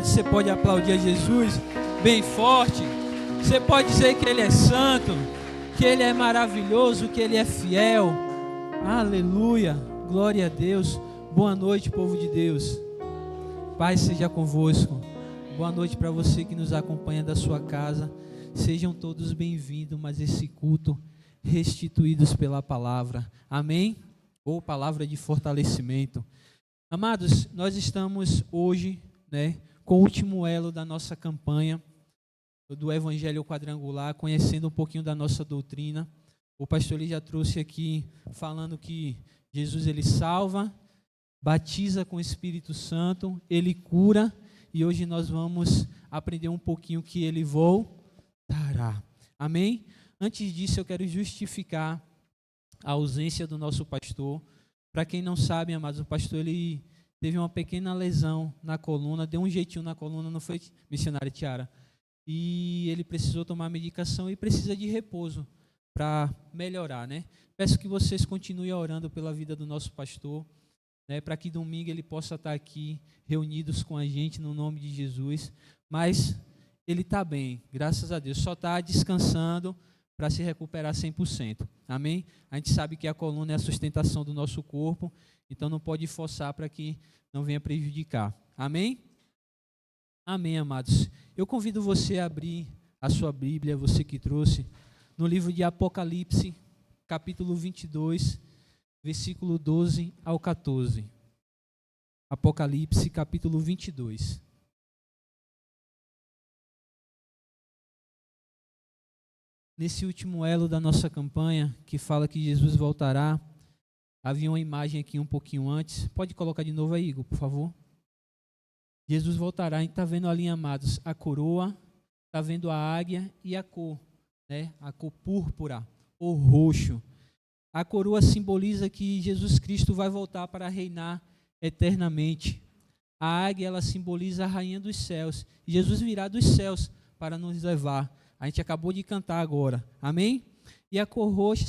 verdade, você pode aplaudir a Jesus bem forte. Você pode dizer que Ele é santo, que Ele é maravilhoso, que Ele é fiel. Aleluia, glória a Deus. Boa noite, povo de Deus. Paz seja convosco. Boa noite para você que nos acompanha da sua casa. Sejam todos bem-vindos, mas esse culto restituídos pela palavra. Amém? Ou palavra de fortalecimento. Amados, nós estamos hoje, com o último elo da nossa campanha do Evangelho Quadrangular, conhecendo um pouquinho da nossa doutrina. O pastor ele já trouxe aqui falando que Jesus ele salva, batiza com o Espírito Santo, ele cura, e hoje nós vamos aprender um pouquinho que ele voltará. Amém? Antes disso, eu quero justificar a ausência do nosso pastor. Para quem não sabe, amados, o pastor ele teve uma pequena lesão na coluna, deu um jeitinho na coluna, não foi, missionária Tiara? E ele precisou tomar medicação e precisa de repouso para melhorar, Peço que vocês continuem orando pela vida do nosso pastor, para que domingo ele possa estar aqui reunidos com a gente no nome de Jesus. Mas ele está bem, graças a Deus, só está descansando para se recuperar 100%. Amém? A gente sabe que a coluna é a sustentação do nosso corpo, então não pode forçar para que não venha prejudicar. Amém? Amém, amados. Eu convido você a abrir a sua Bíblia, você que trouxe, no livro de Apocalipse, capítulo 22, versículo 12 ao 14. Apocalipse, capítulo 22. Nesse último elo da nossa campanha, que fala que Jesus voltará, havia uma imagem aqui um pouquinho antes. Pode colocar de novo aí, Igor, por favor. Jesus voltará, a gente está vendo ali, amados, a coroa, está vendo a águia e a cor, a cor púrpura, ou roxo. A coroa simboliza que Jesus Cristo vai voltar para reinar eternamente. A águia, ela simboliza a rainha dos céus. Jesus virá dos céus para nos levar. A gente acabou de cantar agora, amém? E a cor roxa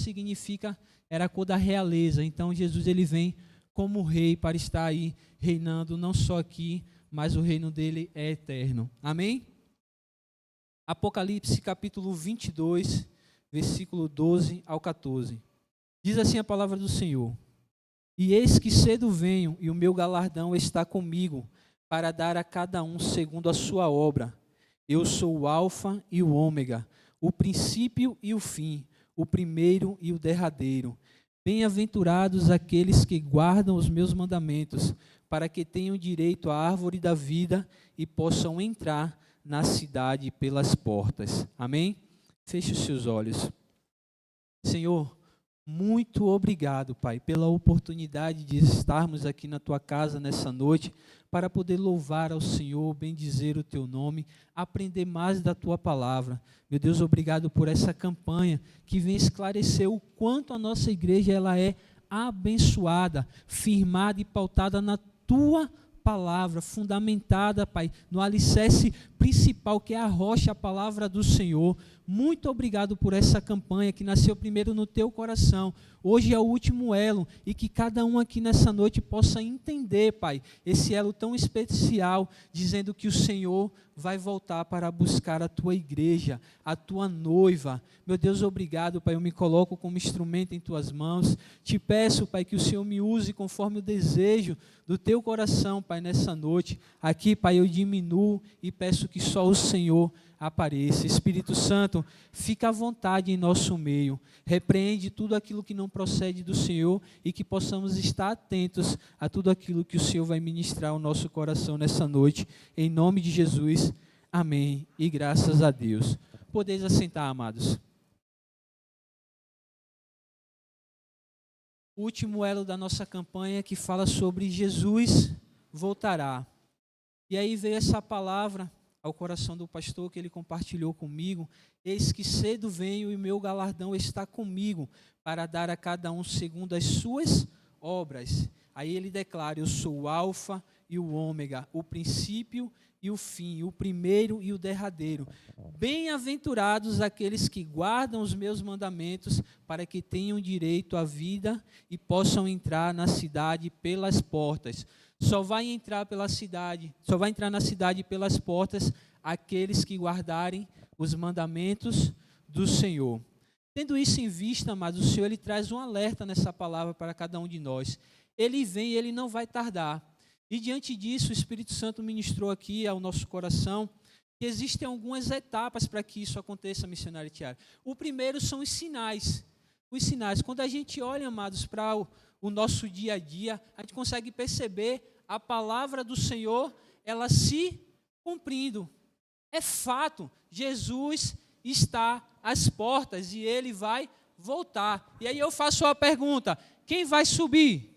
era a cor da realeza. Então Jesus ele vem como rei para estar aí reinando, não só aqui, mas o reino dele é eterno, amém? Apocalipse capítulo 22, versículo 12 ao 14. Diz assim a palavra do Senhor: E eis que cedo venho, e o meu galardão está comigo, para dar a cada um segundo a sua obra. Eu sou o Alfa e o Ômega, o princípio e o fim, o primeiro e o derradeiro. Bem-aventurados aqueles que guardam os meus mandamentos, para que tenham direito à árvore da vida e possam entrar na cidade pelas portas. Amém? Feche os seus olhos. Senhor, muito obrigado, Pai, pela oportunidade de estarmos aqui na Tua casa nessa noite, para poder louvar ao Senhor, bendizer o Teu nome, aprender mais da Tua palavra. Meu Deus, obrigado por essa campanha que vem esclarecer o quanto a nossa igreja ela é abençoada, firmada e pautada na Tua palavra, fundamentada, Pai, no alicerce principal, que é a rocha, a palavra do Senhor. Muito obrigado por essa campanha que nasceu primeiro no teu coração. Hoje é o último elo, e que cada um aqui nessa noite possa entender, Pai, esse elo tão especial, dizendo que o Senhor vai voltar para buscar a tua igreja, a tua noiva. Meu Deus, obrigado, Pai, eu me coloco como instrumento em tuas mãos. Te peço, Pai, que o Senhor me use conforme o desejo do teu coração, Pai, nessa noite. Aqui, Pai, eu diminuo e peço que só o Senhor apareça. Espírito Santo, fica à vontade em nosso meio. Repreende tudo aquilo que não procede do Senhor, e que possamos estar atentos a tudo aquilo que o Senhor vai ministrar ao nosso coração nessa noite. Em nome de Jesus, amém. E graças a Deus. Podeis assentar, amados. O último elo da nossa campanha que fala sobre Jesus voltará. E aí veio essa palavra ao coração do pastor que ele compartilhou comigo: eis que cedo venho e meu galardão está comigo, para dar a cada um segundo as suas obras. Aí ele declara: eu sou o Alfa e o Ômega, o princípio e o fim, o primeiro e o derradeiro. Bem-aventurados aqueles que guardam os meus mandamentos, para que tenham direito à vida e possam entrar na cidade pelas portas. só vai entrar na cidade pelas portas aqueles que guardarem os mandamentos do Senhor. Tendo isso em vista, amados, o Senhor ele traz um alerta nessa palavra para cada um de nós. Ele vem e ele não vai tardar. E diante disso, o Espírito Santo ministrou aqui ao nosso coração que existem algumas etapas para que isso aconteça, missionário Tiago. O primeiro são os sinais. Os sinais. Quando a gente olha, amados, para o nosso dia a dia, a gente consegue perceber a palavra do Senhor, ela se cumprindo. É fato, Jesus está às portas e ele vai voltar. E aí eu faço a pergunta: quem vai subir?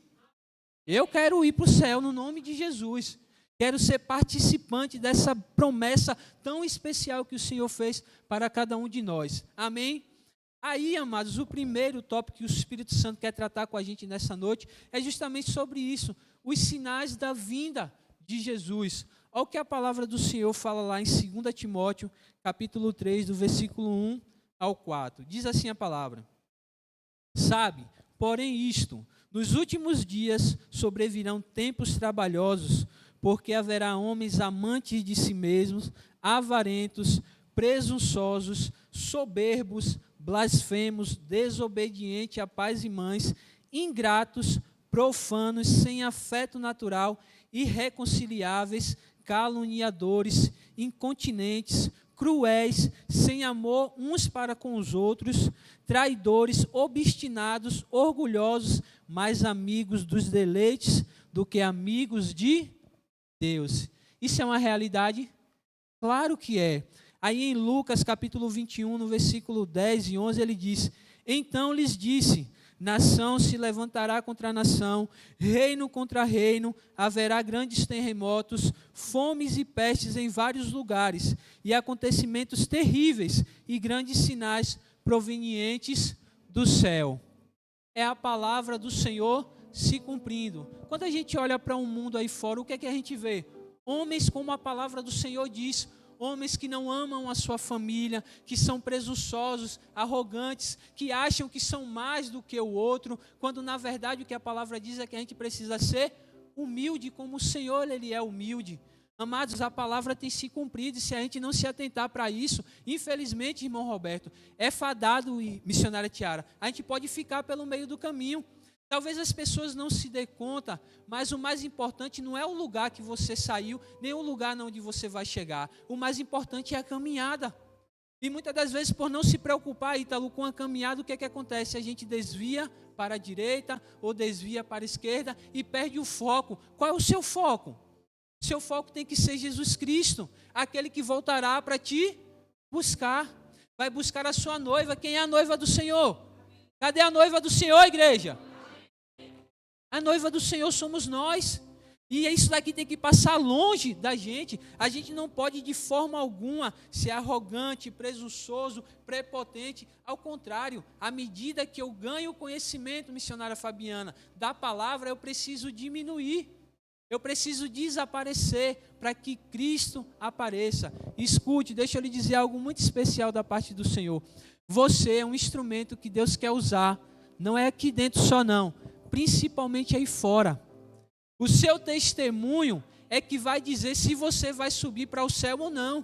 Eu quero ir para o céu no nome de Jesus. Quero ser participante dessa promessa tão especial que o Senhor fez para cada um de nós. Amém? Aí, amados, o primeiro tópico que o Espírito Santo quer tratar com a gente nessa noite é justamente sobre isso, os sinais da vinda de Jesus. Olha o que a palavra do Senhor fala lá em 2 Timóteo, capítulo 3, do versículo 1 ao 4. Diz assim a palavra: sabe, porém isto, nos últimos dias sobrevirão tempos trabalhosos, porque haverá homens amantes de si mesmos, avarentos, presunçosos, soberbos, blasfemos, desobedientes a pais e mães, ingratos, profanos, sem afeto natural, irreconciliáveis, caluniadores, incontinentes, cruéis, sem amor uns para com os outros, traidores, obstinados, orgulhosos, mais amigos dos deleites do que amigos de Deus. Isso é uma realidade? Claro que é. Aí em Lucas capítulo 21, no versículo 10 e 11, ele diz: então lhes disse, nação se levantará contra nação, reino contra reino, haverá grandes terremotos, fomes e pestes em vários lugares, e acontecimentos terríveis e grandes sinais provenientes do céu. É a palavra do Senhor se cumprindo. Quando a gente olha para um mundo aí fora, o que é que a gente vê? Homens, como a palavra do Senhor diz, homens que não amam a sua família, que são presunçosos, arrogantes, que acham que são mais do que o outro, quando na verdade o que a palavra diz é que a gente precisa ser humilde, como o Senhor ele é humilde. Amados, a palavra tem se cumprido, e se a gente não se atentar para isso, infelizmente, irmão Roberto, é fadado, e missionária Tiara, a gente pode ficar pelo meio do caminho. Talvez as pessoas não se dêem conta, mas o mais importante não é o lugar que você saiu, nem o lugar onde você vai chegar. O mais importante é a caminhada. E muitas das vezes, por não se preocupar, Ítalo, com a caminhada, o que é que acontece? A gente desvia para a direita ou desvia para a esquerda e perde o foco. Qual é o seu foco? Seu foco tem que ser Jesus Cristo, aquele que voltará para te buscar. Vai buscar a sua noiva. Quem é a noiva do Senhor? Cadê a noiva do Senhor, igreja? A noiva do Senhor somos nós. E isso daqui tem que passar longe da gente. A gente não pode de forma alguma ser arrogante, presunçoso, prepotente. Ao contrário, à medida que eu ganho conhecimento, missionária Fabiana, da palavra, eu preciso diminuir. Eu preciso desaparecer para que Cristo apareça. Escute, deixa eu lhe dizer algo muito especial da parte do Senhor. Você é um instrumento que Deus quer usar. Não é aqui dentro só não. Principalmente aí fora. O seu testemunho é que vai dizer se você vai subir para o céu ou não.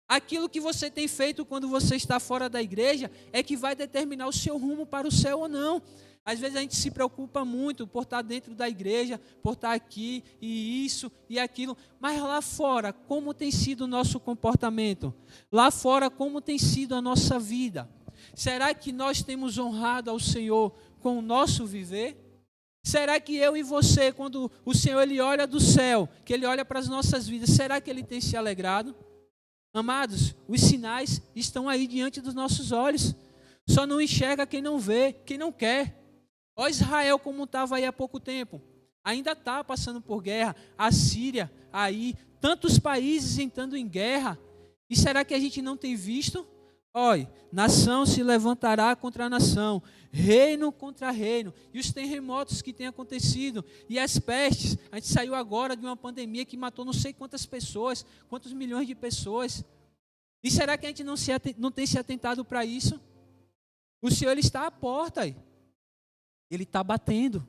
Aquilo que você tem feito quando você está fora da igreja é que vai determinar o seu rumo para o céu ou não. Às vezes a gente se preocupa muito por estar dentro da igreja, por estar aqui e isso e aquilo. Mas lá fora, como tem sido o nosso comportamento? Lá fora, como tem sido a nossa vida? Será que nós temos honrado ao Senhor com o nosso viver? Será que eu e você, quando o Senhor ele olha do céu, que Ele olha para as nossas vidas, será que Ele tem se alegrado? Amados, os sinais estão aí diante dos nossos olhos. Só não enxerga quem não vê, quem não quer. Ó Israel como estava aí há pouco tempo. Ainda está passando por guerra. A Síria aí, tantos países entrando em guerra. E será que a gente não tem visto? Olha, nação se levantará contra nação, reino contra reino, e os terremotos que têm acontecido, e as pestes. A gente saiu agora de uma pandemia que matou não sei quantas pessoas, quantos milhões de pessoas. E será que a gente não tem se atentado para isso? O Senhor ele está à porta, Ele está batendo,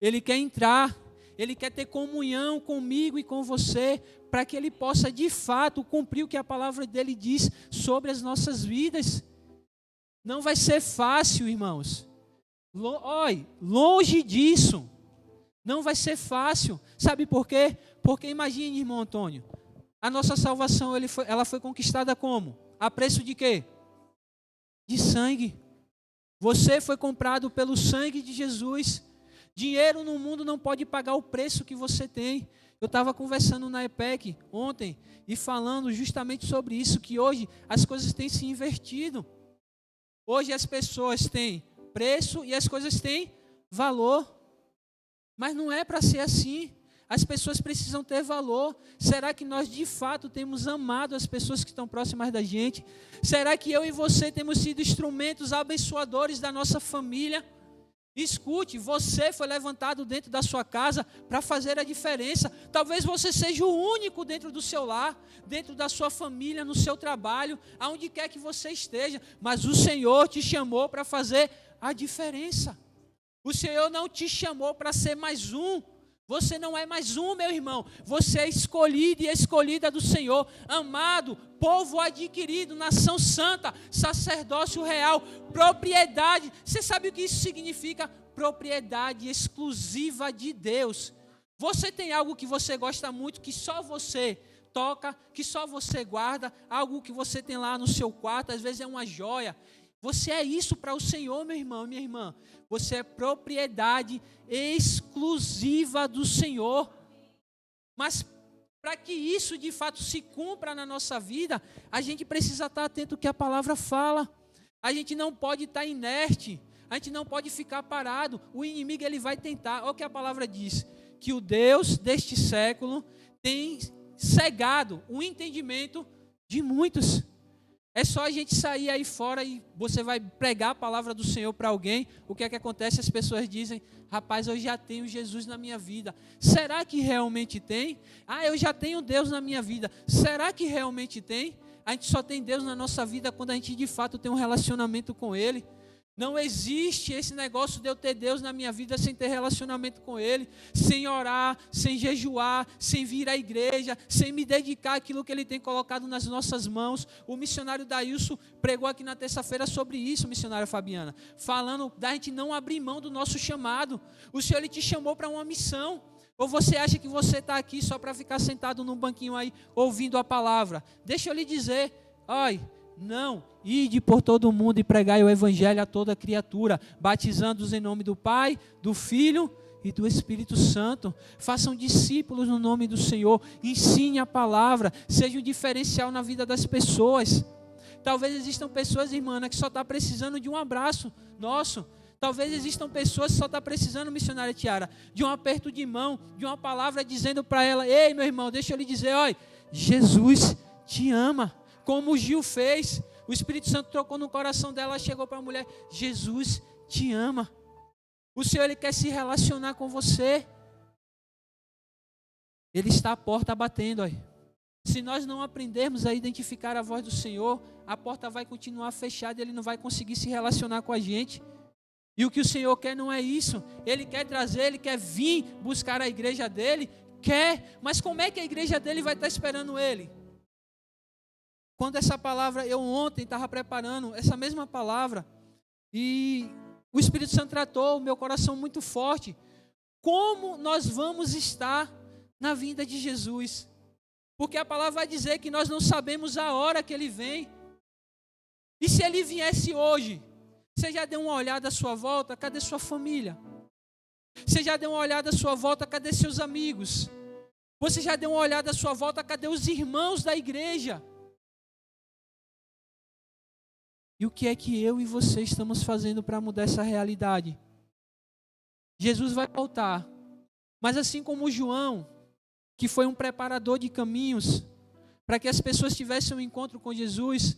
Ele quer entrar, Ele quer ter comunhão comigo e com você, para que Ele possa de fato cumprir o que a palavra dEle diz sobre as nossas vidas. Não vai ser fácil, irmãos. Olha, longe disso. Não vai ser fácil. Sabe por quê? Porque imagine, irmão Antônio, a nossa salvação ela foi conquistada como? A preço de quê? De sangue. Você foi comprado pelo sangue de Jesus. Dinheiro no mundo não pode pagar o preço que você tem. Eu estava conversando na EPEC ontem e falando justamente sobre isso, que hoje as coisas têm se invertido. Hoje as pessoas têm preço e as coisas têm valor. Mas não é para ser assim. As pessoas precisam ter valor. Será que nós de fato temos amado as pessoas que estão próximas da gente? Será que eu e você temos sido instrumentos abençoadores da nossa família? Escute, você foi levantado dentro da sua casa para fazer a diferença. Talvez você seja o único dentro do seu lar, dentro da sua família, no seu trabalho, aonde quer que você esteja. Mas o Senhor te chamou para fazer a diferença. O Senhor não te chamou para ser mais um. Você não é mais um, meu irmão. Você é escolhido e escolhida do Senhor. Amado, povo adquirido, nação santa, sacerdócio real, propriedade. Você sabe o que isso significa? Propriedade exclusiva de Deus. Você tem algo que você gosta muito, que só você toca, que só você guarda, algo que você tem lá no seu quarto, às vezes é uma joia. Você é isso para o Senhor, meu irmão, minha irmã. Você é propriedade exclusiva do Senhor. Mas para que isso de fato se cumpra na nossa vida, a gente precisa estar atento ao que a palavra fala. A gente não pode estar inerte. A gente não pode ficar parado. O inimigo ele vai tentar. Olha o que a palavra diz. Que o Deus deste século tem cegado o entendimento de muitos. É só a gente sair aí fora e você vai pregar a palavra do Senhor para alguém. O que é que acontece? As pessoas dizem, rapaz, eu já tenho Jesus na minha vida. Será que realmente tem? Ah, eu já tenho Deus na minha vida. Será que realmente tem? A gente só tem Deus na nossa vida quando a gente de fato tem um relacionamento com Ele. Não existe esse negócio de eu ter Deus na minha vida sem ter relacionamento com Ele, sem orar, sem jejuar, sem vir à igreja, sem me dedicar àquilo que Ele tem colocado nas nossas mãos. O missionário Daílson pregou aqui na terça-feira sobre isso, missionária Fabiana, falando da gente não abrir mão do nosso chamado. O Senhor Ele te chamou para uma missão. Ou você acha que você está aqui só para ficar sentado num banquinho aí, ouvindo a palavra? Deixa eu lhe dizer, olha, não, ide por todo o mundo e pregai o evangelho a toda criatura, batizando-os em nome do Pai, do Filho e do Espírito Santo. Façam discípulos no nome do Senhor, ensine a palavra, seja um diferencial na vida das pessoas. Talvez existam pessoas, irmã, que só está precisando de um abraço nosso. Talvez existam pessoas que só estão precisando, missionária Tiara, de um aperto de mão, de uma palavra dizendo para ela, ei meu irmão, deixa eu lhe dizer, olha, Jesus te ama. Como o Gil fez, o Espírito Santo tocou no coração dela, chegou para a mulher, Jesus te ama. O Senhor Ele quer se relacionar com você. Ele está à porta batendo. Ó. Se nós não aprendermos a identificar a voz do Senhor, a porta vai continuar fechada e Ele não vai conseguir se relacionar com a gente. E o que o Senhor quer não é isso. Ele quer trazer, Ele quer vir buscar a igreja dEle. Quer, mas como é que a igreja dEle vai estar esperando Ele? Quando essa palavra, eu ontem estava preparando essa mesma palavra e o Espírito Santo tratou o meu coração muito forte. Como nós vamos estar na vinda de Jesus? Porque a palavra vai dizer que nós não sabemos a hora que Ele vem. E se Ele viesse hoje, você já deu uma olhada à sua volta, cadê sua família? Você já deu uma olhada à sua volta, cadê seus amigos? Você já deu uma olhada à sua volta, cadê os irmãos da igreja? E o que é que eu e você estamos fazendo para mudar essa realidade? Jesus vai voltar. Mas assim como João, que foi um preparador de caminhos, para que as pessoas tivessem um encontro com Jesus,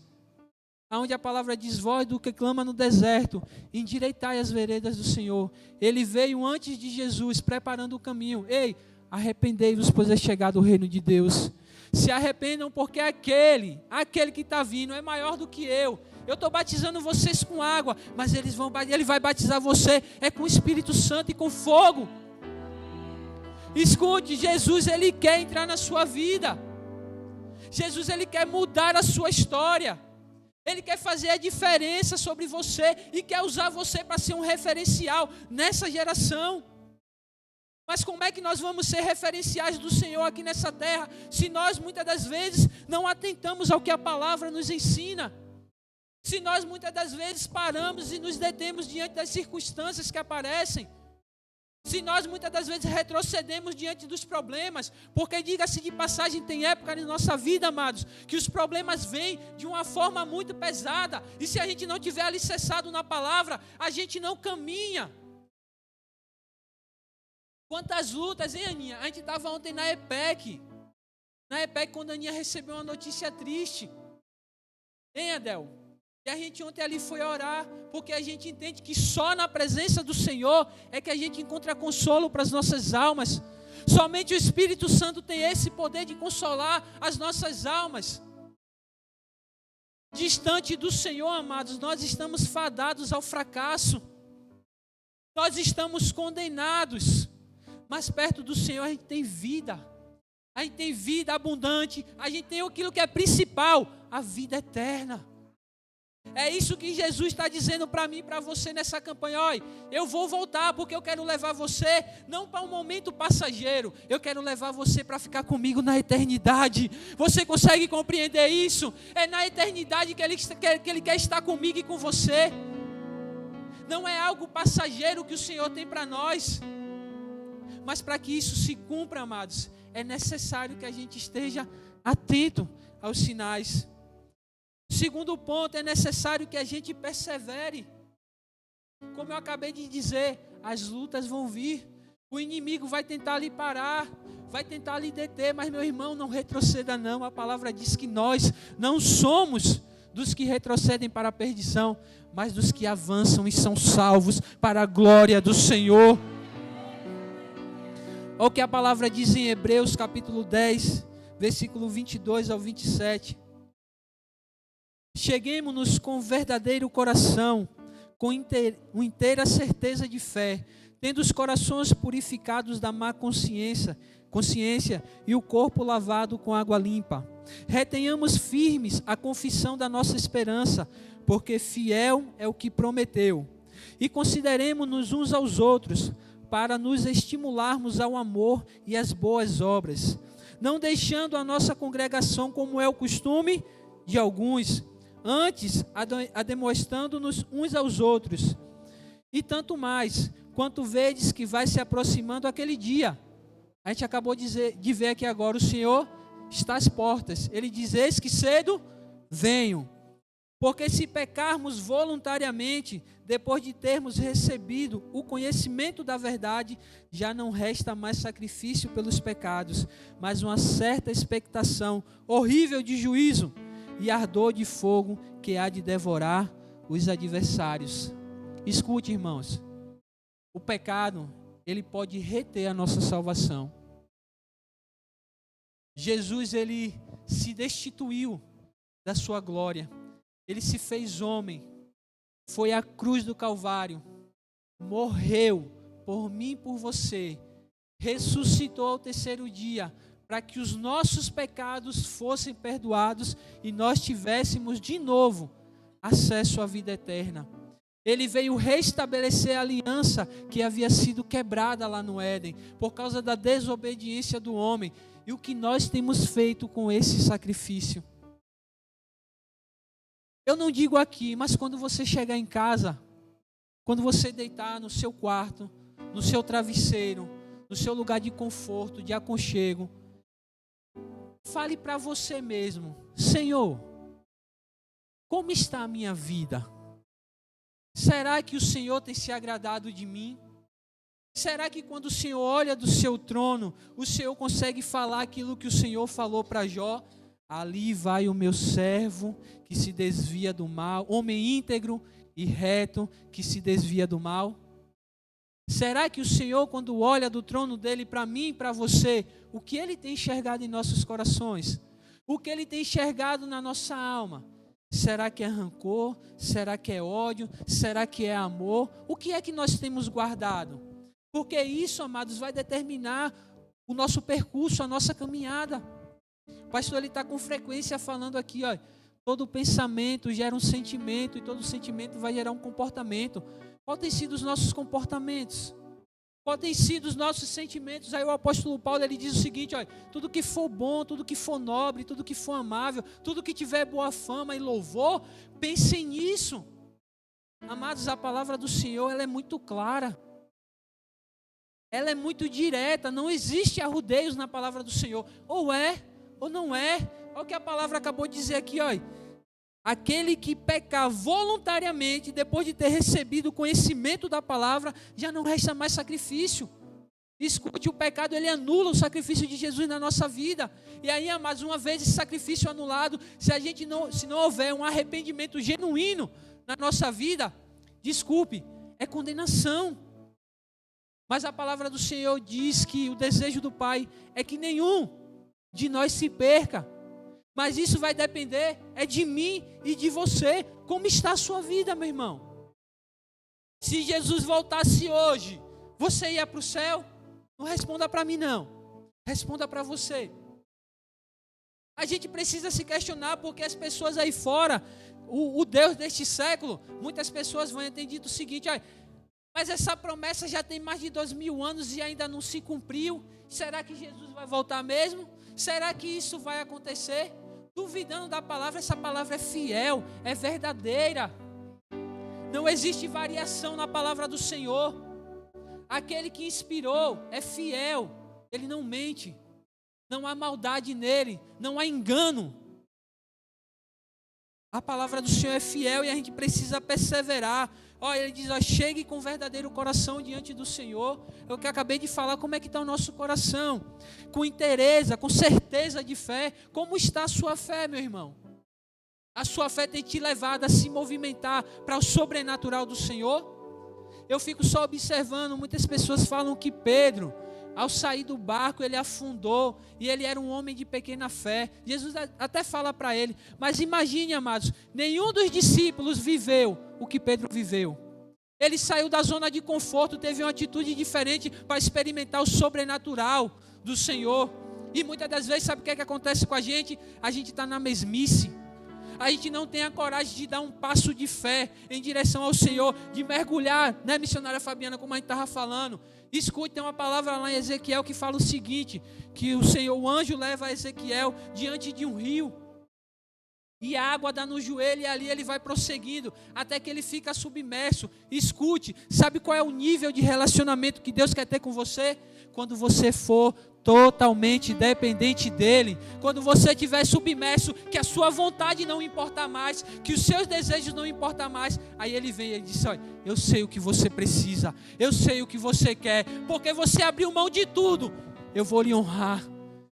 onde a palavra diz, voz do que clama no deserto, endireitai as veredas do Senhor. Ele veio antes de Jesus, preparando o caminho. Ei, arrependei-vos, pois é chegado o reino de Deus. Se arrependam porque aquele que está vindo é maior do que eu. Eu estou batizando vocês com água, mas ele vai batizar você com o Espírito Santo e com fogo. Escute, Jesus, Ele quer entrar na sua vida. Jesus, Ele quer mudar a sua história. Ele quer fazer a diferença sobre você e quer usar você para ser um referencial nessa geração. Mas como é que nós vamos ser referenciais do Senhor aqui nessa terra, se nós muitas das vezes não atentamos ao que a palavra nos ensina? Se nós muitas das vezes paramos e nos detemos diante das circunstâncias que aparecem? Se nós muitas das vezes retrocedemos diante dos problemas? Porque, diga-se de passagem, tem época na nossa vida, amados, que os problemas vêm de uma forma muito pesada. E se a gente não tiver alicerçado na palavra, a gente não caminha. Quantas lutas, hein, Aninha? A gente estava ontem na EPEC. Na EPEC, quando a Aninha recebeu uma notícia triste. Hein, Adel? E a gente ontem ali foi orar, porque a gente entende que só na presença do Senhor é que a gente encontra consolo para as nossas almas. Somente o Espírito Santo tem esse poder de consolar as nossas almas. Distante do Senhor, amados, nós estamos fadados ao fracasso. Nós estamos condenados. Mas perto do Senhor a gente tem vida. A gente tem vida abundante. A gente tem aquilo que é principal, a vida eterna. É isso que Jesus está dizendo para mim e para você nessa campanha. Olha, eu vou voltar porque eu quero levar você não para um momento passageiro. Eu quero levar você para ficar comigo na eternidade. Você consegue compreender isso? É na eternidade que Ele quer estar comigo e com você. Não é algo passageiro que o Senhor tem para nós. Mas para que isso se cumpra, amados, é necessário que a gente esteja atento aos sinais. Segundo ponto, é necessário que a gente persevere. Como eu acabei de dizer, as lutas vão vir. O inimigo vai tentar lhe parar, vai tentar lhe deter, mas meu irmão, não retroceda não. A palavra diz que nós não somos dos que retrocedem para a perdição, mas dos que avançam e são salvos para a glória do Senhor. Olha o que a palavra diz em Hebreus capítulo 10, versículo 22 ao 27. Cheguemo-nos com verdadeiro coração, com inteira certeza de fé, tendo os corações purificados da má consciência e o corpo lavado com água limpa. Retenhamos firmes a confissão da nossa esperança, porque fiel é o que prometeu. E consideremo-nos uns aos outros, para nos estimularmos ao amor e às boas obras, não deixando a nossa congregação como é o costume de alguns, antes ademostrando-nos uns aos outros, e tanto mais, quanto vedes que vai se aproximando aquele dia. A gente acabou de ver aqui agora, o Senhor está às portas, Ele diz, eis que cedo venho. Porque se pecarmos voluntariamente, depois de termos recebido o conhecimento da verdade, já não resta mais sacrifício pelos pecados, mas uma certa expectação horrível de juízo e ardor de fogo que há de devorar os adversários. Escute, irmãos, o pecado, ele pode reter a nossa salvação. Jesus, ele se destituiu da sua glória. Ele se fez homem, foi à cruz do Calvário, morreu por mim e por você, ressuscitou ao terceiro dia, para que os nossos pecados fossem perdoados e nós tivéssemos de novo acesso à vida eterna. Ele veio restabelecer a aliança que havia sido quebrada lá no Éden, por causa da desobediência do homem. E o que nós temos feito com esse sacrifício? Eu não digo aqui, mas quando você chegar em casa, quando você deitar no seu quarto, no seu travesseiro, no seu lugar de conforto, de aconchego, fale para você mesmo, Senhor, como está a minha vida? Será que o Senhor tem se agradado de mim? Será que quando o Senhor olha do seu trono, o Senhor consegue falar aquilo que o Senhor falou para Jó? Ali vai o meu servo que se desvia do mal, homem íntegro e reto que se desvia do mal. Será que o Senhor, quando olha do trono dele para mim e para você, o que ele tem enxergado em nossos corações? O que ele tem enxergado na nossa alma? Será que é rancor? Será que é ódio? Será que é amor? O que é que nós temos guardado? Porque isso, amados, vai determinar o nosso percurso, a nossa caminhada. O pastor está com frequência falando aqui, ó, todo pensamento gera um sentimento e todo sentimento vai gerar um comportamento. Qual tem sido os nossos comportamentos? Qual tem sido os nossos sentimentos? Aí o apóstolo Paulo ele diz o seguinte, ó, tudo que for bom, tudo que for nobre, tudo que for amável, tudo que tiver boa fama e louvor, pensem nisso. Amados, a palavra do Senhor ela é muito clara. Ela é muito direta, não existe arrudeios na palavra do Senhor. Ou é, ou não é. Olha o que a palavra acabou de dizer aqui, ó. Aquele que pecar voluntariamente, depois de ter recebido o conhecimento da palavra, já não resta mais sacrifício. Escute, o pecado ele anula o sacrifício de Jesus na nossa vida. E aí, amados, uma vez esse sacrifício anulado, se não houver um arrependimento genuíno na nossa vida, desculpe, é condenação. Mas a palavra do Senhor diz que o desejo do Pai é que nenhum de nós se perca. Mas isso vai depender de mim e de você. Como está a sua vida, meu irmão? Se Jesus voltasse hoje, você ia para o céu? Não responda para mim não. Responda para você. A gente precisa se questionar porque as pessoas aí fora, o Deus deste século, muitas pessoas vão ter dito o seguinte, mas essa promessa já tem mais de 2000 anos e ainda não se cumpriu. Será que Jesus vai voltar mesmo? Será que isso vai acontecer? Duvidando da palavra, essa palavra é fiel, é verdadeira. Não existe variação na palavra do Senhor. Aquele que inspirou é fiel, ele não mente. Não há maldade nele, não há engano. A palavra do Senhor é fiel e a gente precisa perseverar. Ele diz, chegue com verdadeiro coração diante do Senhor. Eu que acabei de falar, como é que está o nosso coração? Com interesse, com certeza de fé. Como está a sua fé, meu irmão? A sua fé tem te levado a se movimentar para o sobrenatural do Senhor? Eu fico só observando, muitas pessoas falam que Pedro, ao sair do barco, ele afundou e ele era um homem de pequena fé. Jesus até fala para ele, mas imagine, amados, nenhum dos discípulos viveu o que Pedro viveu. Ele saiu da zona de conforto, teve uma atitude diferente para experimentar o sobrenatural do Senhor. E muitas das vezes, sabe o que é que acontece com a gente? A gente está na mesmice. A gente não tem a coragem de dar um passo de fé em direção ao Senhor, de mergulhar, né, missionária Fabiana, como a gente estava falando. Escute, tem uma palavra lá em Ezequiel que fala o seguinte, que o Senhor, o anjo leva Ezequiel diante de um rio, e a água dá no joelho, e ali ele vai prosseguindo, até que ele fica submerso. Escute, sabe qual é o nível de relacionamento que Deus quer ter com você? Quando você for totalmente dependente dele, quando você estiver submerso, que a sua vontade não importa mais, que os seus desejos não importam mais, aí ele vem e ele diz, olha, eu sei o que você precisa, eu sei o que você quer, porque você abriu mão de tudo, eu vou lhe honrar.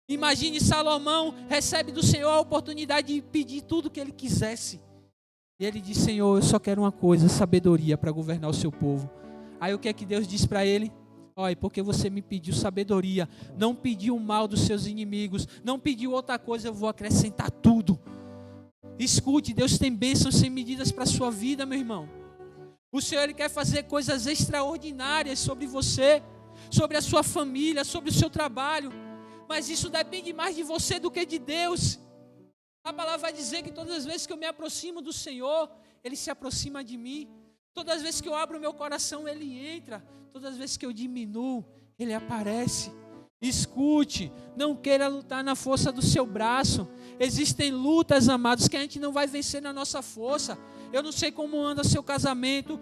Imagine, Salomão recebe do Senhor a oportunidade de pedir tudo o que ele quisesse, e ele diz, Senhor, eu só quero uma coisa, sabedoria para governar o seu povo. Aí o que é que Deus diz para ele? Olha, porque você me pediu sabedoria, não pediu o mal dos seus inimigos, não pediu outra coisa, eu vou acrescentar tudo. Escute, Deus tem bênçãos sem medidas para a sua vida, meu irmão. O Senhor ele quer fazer coisas extraordinárias sobre você, sobre a sua família, sobre o seu trabalho, mas isso depende mais de você do que de Deus. A palavra vai dizer que todas as vezes que eu me aproximo do Senhor, Ele se aproxima de mim. Todas as vezes que eu abro o meu coração, Ele entra. Todas as vezes que eu diminuo, Ele aparece. Escute, não queira lutar na força do seu braço. Existem lutas, amados, que a gente não vai vencer na nossa força. Eu não sei como anda seu casamento,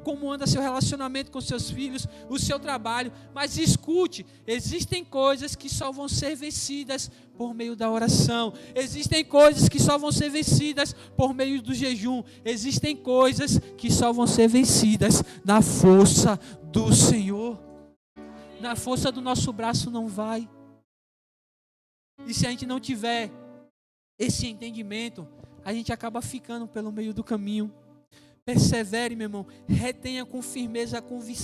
como anda seu relacionamento com seus filhos, o seu trabalho, mas escute, existem coisas que só vão ser vencidas por meio da oração. Existem coisas que só vão ser vencidas por meio do jejum. Existem coisas que só vão ser vencidas na força do Senhor. Na força do nosso braço não vai. E se a gente não tiver esse entendimento, a gente acaba ficando pelo meio do caminho. Persevere, meu irmão. Retenha com firmeza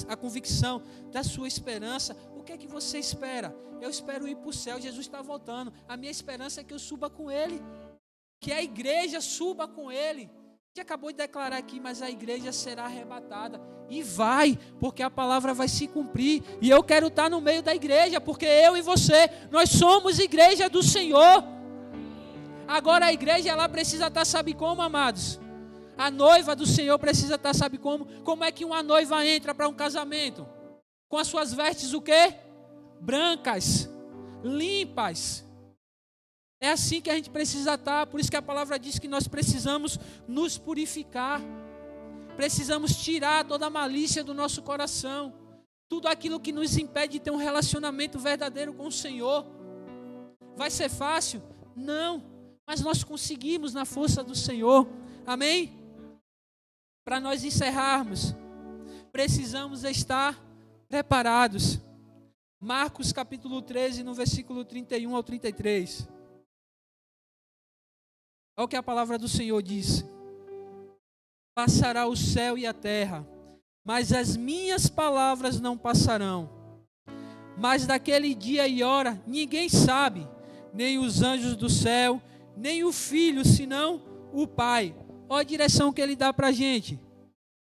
a convicção da sua esperança. O que é que você espera? Eu espero ir para o céu. Jesus está voltando. A minha esperança é que eu suba com Ele. Que a igreja suba com Ele. gente acabou de declarar aqui, mas a igreja será arrebatada. E vai, porque a palavra vai se cumprir. E eu quero estar no meio da igreja, porque eu e você, nós somos igreja do Senhor. Agora a igreja, ela precisa estar, sabe como, amados? A noiva do Senhor precisa estar, sabe como? Como é que uma noiva entra para um casamento? Com as suas vestes o quê? Brancas, limpas. É assim que a gente precisa estar. Por isso que a palavra diz que nós precisamos nos purificar. Precisamos tirar toda a malícia do nosso coração. Tudo aquilo que nos impede de ter um relacionamento verdadeiro com o Senhor. Vai ser fácil? Não. Mas nós conseguimos na força do Senhor. Amém? Para nós encerrarmos, precisamos estar preparados. Marcos capítulo 13, no versículo 31 ao 33. Olha o que a palavra do Senhor diz. Passará o céu e a terra, mas as minhas palavras não passarão. Mas daquele dia e hora ninguém sabe, nem os anjos do céu, nem o Filho, senão o Pai. Olha a direção que ele dá para a gente.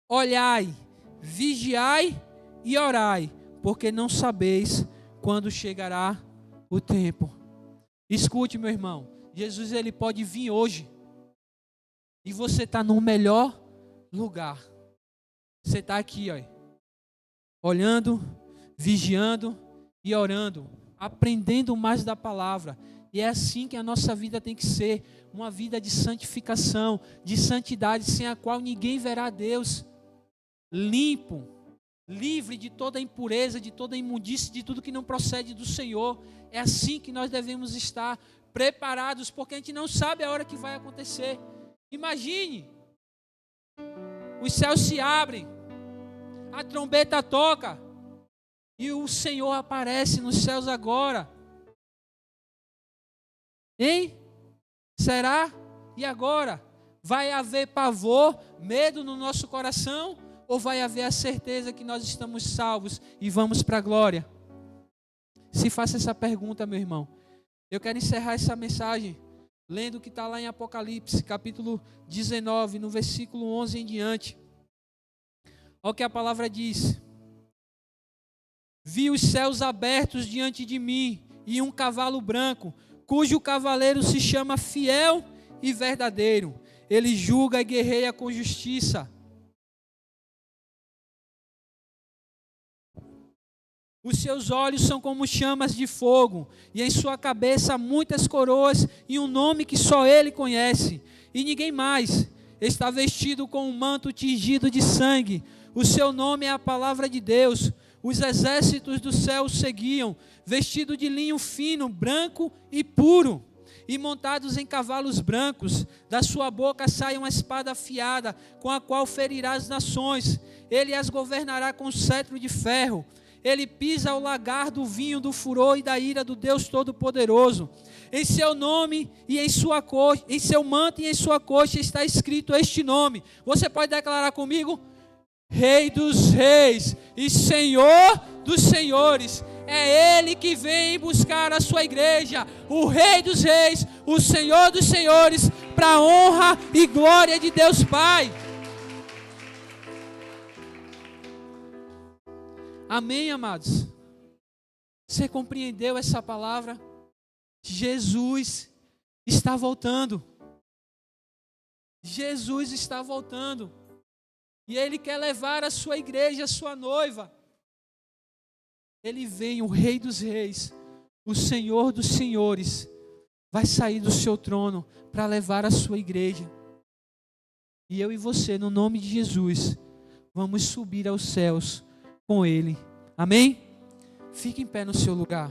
Olhai, vigiai e orai, porque não sabeis quando chegará o tempo. Escute, meu irmão, Jesus, ele pode vir hoje, e você está no melhor lugar. Você está aqui, ó, olhando, vigiando e orando, aprendendo mais da palavra. E é assim que a nossa vida tem que ser, uma vida de santificação, de santidade, sem a qual ninguém verá a Deus. Limpo, livre de toda impureza, de toda imundície, de tudo que não procede do Senhor. É assim que nós devemos estar preparados, porque a gente não sabe a hora que vai acontecer. Imagine, os céus se abrem, a trombeta toca e o Senhor aparece nos céus agora. Hein? Será? E agora? Vai haver pavor, medo no nosso coração? Ou vai haver a certeza que nós estamos salvos e vamos para a glória? Se faça essa pergunta, meu irmão. Eu quero encerrar essa mensagem lendo o que está lá em Apocalipse, capítulo 19, no versículo 11 em diante. Olha o que a palavra diz. Vi os céus abertos diante de mim e um cavalo branco, cujo cavaleiro se chama Fiel e Verdadeiro. Ele julga e guerreia com justiça. Os seus olhos são como chamas de fogo, e em sua cabeça muitas coroas e um nome que só ele conhece, e ninguém mais. Está vestido com um manto tingido de sangue. O seu nome é a palavra de Deus. Os exércitos do céu o seguiam, vestido de linho fino, branco e puro, e montados em cavalos brancos. Da sua boca sai uma espada afiada, com a qual ferirá as nações. Ele as governará com cetro de ferro. Ele pisa o lagar do vinho do furor e da ira do Deus Todo-Poderoso. Em seu nome e em sua coxa, em seu manto e em sua coxa está escrito este nome. Você pode declarar comigo? Rei dos reis e Senhor dos senhores. É Ele que vem buscar a sua igreja, o Rei dos reis, o Senhor dos senhores, para a honra e glória de Deus Pai. Amém, amados? Você compreendeu essa palavra? Jesus está voltando. Jesus está voltando. E Ele quer levar a sua igreja, a sua noiva. Ele vem, o Rei dos reis, o Senhor dos senhores, vai sair do seu trono para levar a sua igreja. E eu e você, no nome de Jesus, vamos subir aos céus com Ele. Amém? Fique em pé no seu lugar.